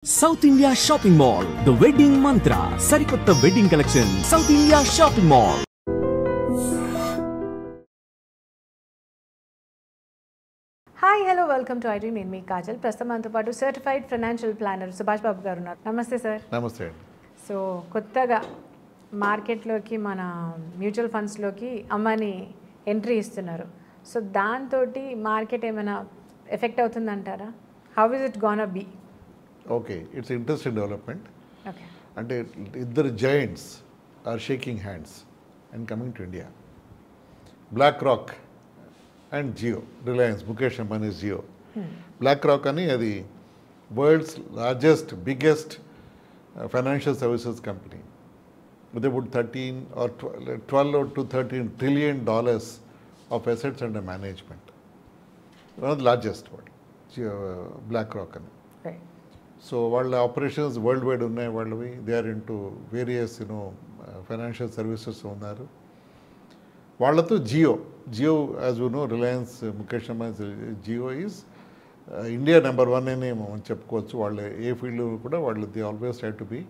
South India Shopping Mall, The Wedding Mantra, Sarikotta Wedding Collection, South India Shopping Mall. Hi hello welcome to iDream. నేను మీ కాజల్. ప్రస్తుతం మనతో పాటు certified financial planner Subhash Babu గారు ఉన్నారు. నమస్తే సార్. నమస్తే. సో కొత్తగా మార్కెట్లోకి మన మ్యూచువల్ ఫండ్స్లోకి అమ్మని ఎంట్రీ ఇస్తున్నారు. సో దాంతో మార్కెట్ ఏమైనా ఎఫెక్ట్ అవుతుందంటారా? How is it gonna be? Okay, it's interesting development. Okay, అంటే ఇద్దరు giants are shaking hands and coming to India. BlackRock and Jio, Reliance, Mukesh Ambani's Jio. BlackRock అని అది world's largest biggest financial services company with about 13 or 12 to 13 trillion dollars of assets under management. One of the largest one, BlackRock. Right. So వాళ్ళ operations world wide ఉన్నాయి వాళ్ళవి. They are in to various financial services ఉన్నారు. వాళ్ళతో Jio as you know, Reliance, Mukesh Ambani Jio is India number 1 అని మనం చెప్పుకోవచ్చు. వాళ్ళు ఏ ఫీల్డ్ కూడా వాళ్ళు they always try to be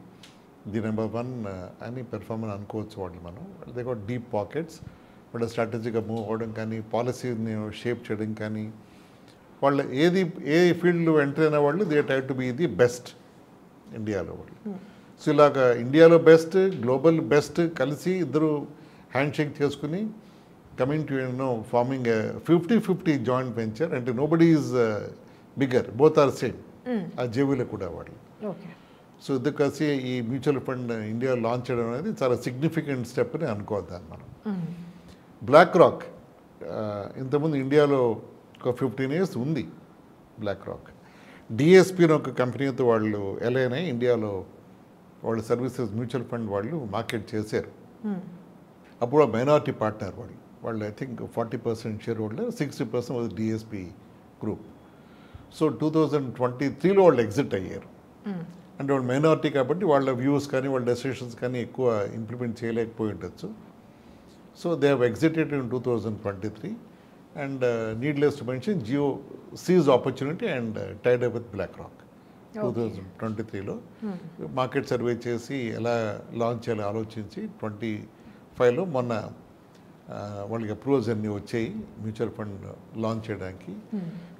the number 1 అని పెర్ఫార్మ్ అని అనుకోవచ్చు వాళ్ళు. మనం దే గోట్ డీప్ పాకెట్స్. వాళ్ళ స్ట్రాటజీగా మూవ్ అవ్వడం కానీ, పాలసీని షేప్ చేయడం కానీ, వాళ్ళు ఏ ఫీల్డ్లో ఎంటర్ అయిన వాళ్ళు they try to be the best ఇండియాలో వాళ్ళు. సో ఇలాగ ఇండియాలో బెస్ట్, గ్లోబల్ బెస్ట్ కలిసి ఇద్దరు హ్యాండ్ షేక్ చేసుకుని coming to forming 50-50 joint venture. అంటే nobody is bigger, both are same. ఆ జేబీలో కూడా వాళ్ళు. ఓకే. సో ఇద్దరు కలిసి ఈ మ్యూచువల్ ఫండ్ ఇండియా లాంచ్ చేయడం అనేది చాలా సిగ్నిఫికెంట్ స్టెప్ అని అనుకోవద్దాన్ని మనం. బ్లాక్ రాక్ ఇంతకుముందు ఇండియాలో ఒక 15 years ఉంది. బ్లాక్ రాక్ డిఎస్పీ అని ఒక కంపెనీతో వాళ్ళు ఎలైనా ఇండియాలో వాళ్ళ సర్వీసెస్ మ్యూచువల్ ఫండ్ వాళ్ళు మార్కెట్ చేశారు. అప్పుడు మైనారిటీ పార్ట్నర్ వాళ్ళు I think 40% shareholder, 60% was DSP group. So 2023లో వాళ్ళు ఎగ్జిట్ అయ్యారు. అంటే వాళ్ళు మైనారిటీ కాబట్టి వాళ్ళ వ్యూస్ కానీ వాళ్ళ డెసిషన్స్ కానీ ఎక్కువ ఇంప్లిమెంట్ చేయలేకపోయి ఉండొచ్చు. So they have exited in 2023 and needless to mention Jio seize opportunity and tied up with BlackRock 2023లో. మార్కెట్ సర్వే చేసి ఎలా లాంచ్ చేయాలో ఆలోచించి 25లో మొన్న వాళ్ళకి అప్రూవల్స్ అన్నీ వచ్చాయి మ్యూచువల్ ఫండ్ లాంచ్ చేయడానికి.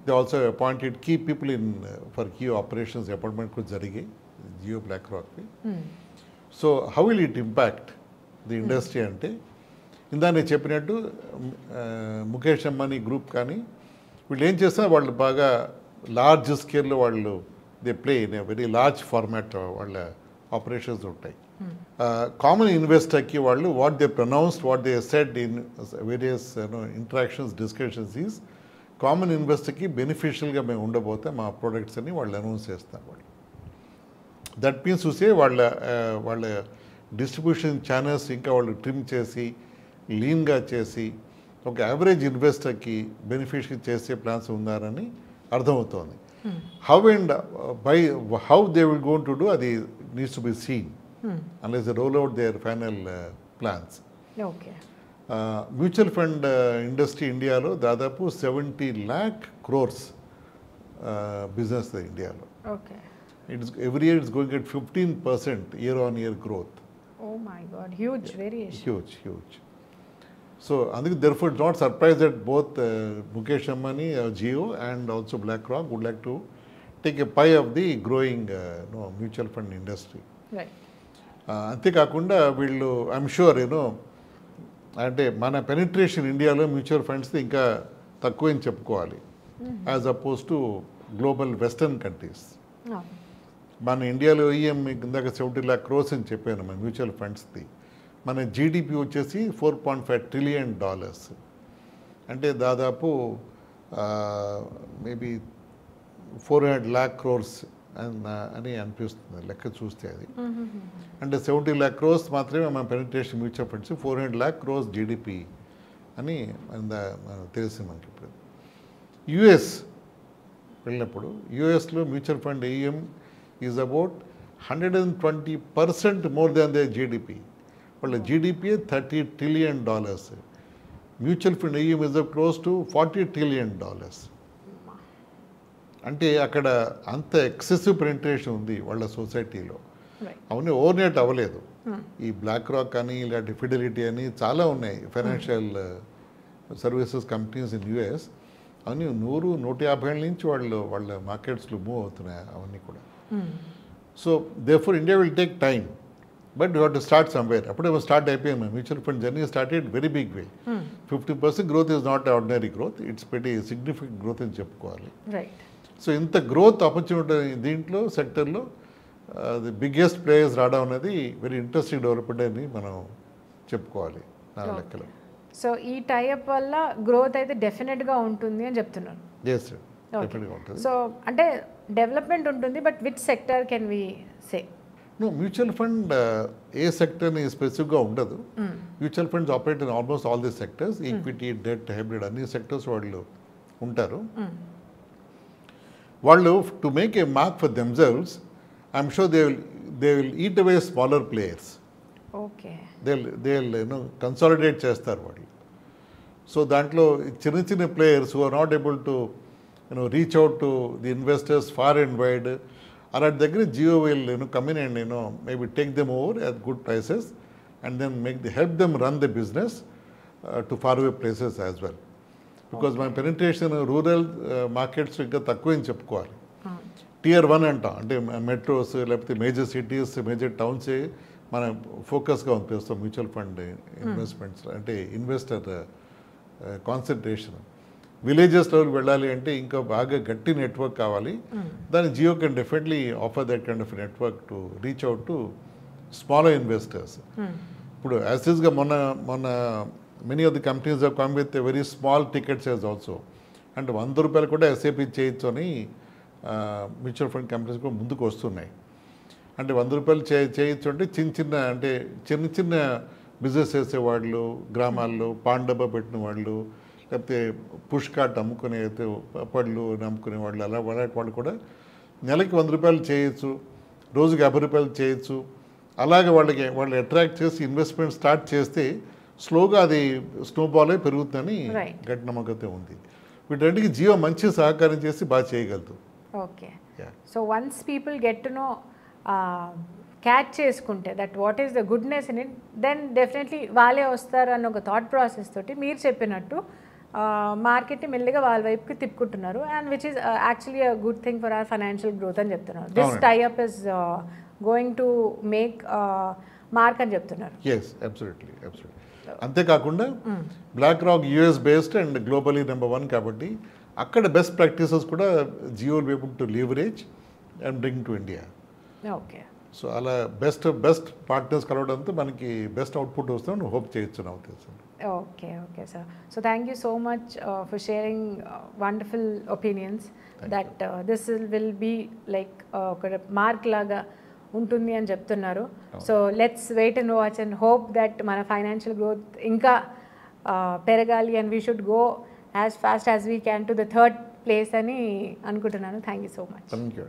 They also appointed key people in for key operations appointment కూడా జరిగాయి జియో బ్లాక్ రాక్కి. So how will it impact the industry అంటే, ఇందా నేను చెప్పినట్టు ముఖేష్ అంబానీ గ్రూప్ కానీ వీళ్ళు ఏం చేస్తే వాళ్ళు బాగా లార్జ్ స్కేల్లో వాళ్ళు they play in a very large format వాళ్ళ ఆపరేషన్స్ ఉంటాయి. కామన్ ఇన్వెస్టర్కి వాళ్ళు what they pronounced, what they said in various interactions, discussions is common ఇన్వెస్టర్కి బెనిఫిషియల్గా మేము ఉండబోతే మా ప్రోడక్ట్స్ అని వాళ్ళు అనౌన్స్ చేస్తారు వాళ్ళు. దట్ మీన్స్ చూసే వాళ్ళ డిస్ట్రిబ్యూషన్ ఛానల్స్ ఇంకా వాళ్ళు ట్రిమ్ చేసి లీన్గా చేసి ఒక యావరేజ్ ఇన్వెస్టర్కి బెనిఫిషియల్ చేసే ప్లాన్స్ ఉన్నారని అర్థమవుతోంది. How and by how they will gone to do అది needs to be seen unless they roll out their final plans. Okay. Mutual fund industry ఇండియాలో దాదాపు 70 lakh crores బిజినెస్ ఇండియాలో. Okay. Every year it's going at 15% year-on-year growth. Oh my God, huge variation. Huge. So, therefore, it's not surprised that both Mukesh Ambani, Jio, and also BlackRock would like to take a pie of the growing mutual fund industry. Right. అంతేకాకుండా వీళ్ళు I'm sure అంటే మన penetration ఇండియాలో mutual funds ఇంకా తక్కువ అని చెప్పుకోవాలి as oppose to global western countries. మన ఇండియాలో ఈఎం ఇందాక 70 lakh crores అని చెప్పాను మన మ్యూచువల్ ఫండ్స్ది. మన జీడిపి వచ్చేసి $4.5 trillion. అంటే దాదాపు మేబీ 400 lakh crores అని అనిపిస్తుంది లెక్క చూస్తే అది. అంటే 70 lakh crores మాత్రమే మన penetration mutual funds, 400 lakh crores GDP అని తెలిసింది మనకి. ఇప్పుడు యుఎస్ వెళ్ళినప్పుడు యుఎస్లో mutual fund AM is about 120% more than the GDP. వాళ్ళ GDP $30 trillion. Mutual fund AM is close to $40 trillion. అంటే అక్కడ అంత ఎక్సెసివ్ పెనిట్రేషన్ ఉంది వాళ్ళ సొసైటీలో. రైట్. అవన్నీ ఓవర్నైట్ అవ్వలేదు. ఈ బ్లాక్ రాక్ అని ఇలాంటి ఫిడెలిటీ అని చాలా ఉన్నాయి financial services companies in US. అవన్నీ 100-150 నుంచి వాళ్ళ మార్కెట్స్లో మూవ్ అవుతున్నాయి అవన్నీ కూడా. So therefore India will take time, but you have to start somewhere. అప్పుడే స్టార్ట్ అయిపోయింది. Mutual fund journey started very big way. 50% growth is not ordinary growth, it's very significant growth అని చెప్పుకోవాలి. రైట్. సో ఇంత growth opportunity దీంట్లో సెక్టర్లో the biggest players రావడం అనేది very interesting development అని మనం చెప్పుకోవాలి నా లెక్కలో. సో ఈ టైఅప్ వల్ల గ్రోత్ అయితే డెఫినెట్గా ఉంటుంది అని చెప్తున్నారు. ఎస్ డెఫినెట్గా ఉంటుంది. సో అంటే డెవలప్మెంట్ ఉంటుంది, but which sector can we say? Mutual fund ఏ సెక్టర్ని స్పెసిఫిక్గా ఉండదు. Mutual funds operate in almost all the sectors, equity, debt, hybrid అన్ని సెక్టర్స్ వాళ్ళు ఉంటారు. వాళ్ళు to make a mark for themselves, I'm sure they will eat away smaller players. Okay. They consolidate చేస్తారు వాళ్ళు. సో దాంట్లో చిన్న players who are not able to reach out to the investors far and wide, అలాంటి దగ్గర Jio will come in and maybe take them over at good prices and then help them run the business to far away places as well. Because మన penetration rural markets ఇంకా తక్కువ అని చెప్పుకోవాలి. Tier 1 అంటాం, అంటే metros లేకపోతే మేజర్ సిటీస్, మేజర్ టౌన్సే మన ఫోకస్గా పంపిస్తాం మ్యూచువల్ ఫండ్ ఇన్వెస్ట్మెంట్స్, అంటే ఇన్వెస్టర్ కాన్సన్ట్రేషన్. విలేజెస్ లెవెల్ వెళ్ళాలి అంటే ఇంకా బాగా గట్టి నెట్వర్క్ కావాలి. దాని Jio can definitely offer that kind of network to reach out to smaller investors. ఇప్పుడు యాసిస్గా మొన్న many of the companies are come with very small ticket size also. అంటే 100 రూపాయలు కూడా ఎస్ఐపి చేయొచ్చు అని మ్యూచువల్ ఫండ్ కంపెనీస్ కూడా ముందుకు వస్తున్నాయి. అంటే 100 రూపాయలు చేయొచ్చు అంటే చిన్న బిజినెస్ చేసేవాళ్ళు, గ్రామాల్లో పాన్ డబ్బా పెట్టిన వాళ్ళు, లేకపోతే పుష్ కార్ట్ అమ్ముకునే పళ్ళు అమ్ముకునే వాళ్ళు, అలాంటి వాళ్ళు కూడా నెలకి 100 రూపాయలు చేయొచ్చు, రోజుకి 50 రూపాయలు చేయొచ్చు. అలాగే వాళ్ళు అట్రాక్ట్ చేసి ఇన్వెస్ట్మెంట్ స్టార్ట్ చేస్తే స్లోగా అది స్నోబాల్ అయి పెరుగుతుందని గట్టి నమ్మకం ఉంది. వీటన్నిటికీ జియో మంచి సహకారం చేసి బాగా చేయగలదు. Okay. So once people get to know, catch చేసుకుంటే that what is the goodness in it, then definitely వాళ్ళే వస్తారు అన్న ఒక థాట్ ప్రాసెస్ తోటి మీరు చెప్పినట్టు మార్కెట్ని మెల్లిగా వాళ్ళ వైపుకి తిప్పుకుంటున్నారు. And which is actually a good thing for our financial growth అని చెప్తున్నారు. This tie up is going to make mark అని చెప్తున్నారు. Yes, absolutely. అంతేకాకుండా BlackRock US based and globally number 1 కాబట్టి అక్కడ బెస్ట్ ప్రాక్టీసెస్ కూడా Jio will be able to leverage and bring to India. Okay. So అలా best partners కలవడంతో మనకి best output వస్తుందని హోప్ చేయొచ్చు నా ఉద్దేశం. Okay sir. So thank you so much for sharing wonderful opinions that this will be like ఒక mark లాగా ఉంటుంది అని చెప్తున్నారు. So let's wait and watch and hope that మన ఫైనాన్షియల్ గ్రోత్ ఇంకా పెరగాలి and we should go as fast as we can to the 3rd place అని అనుకుంటున్నాను. Thank you so much. Thank you.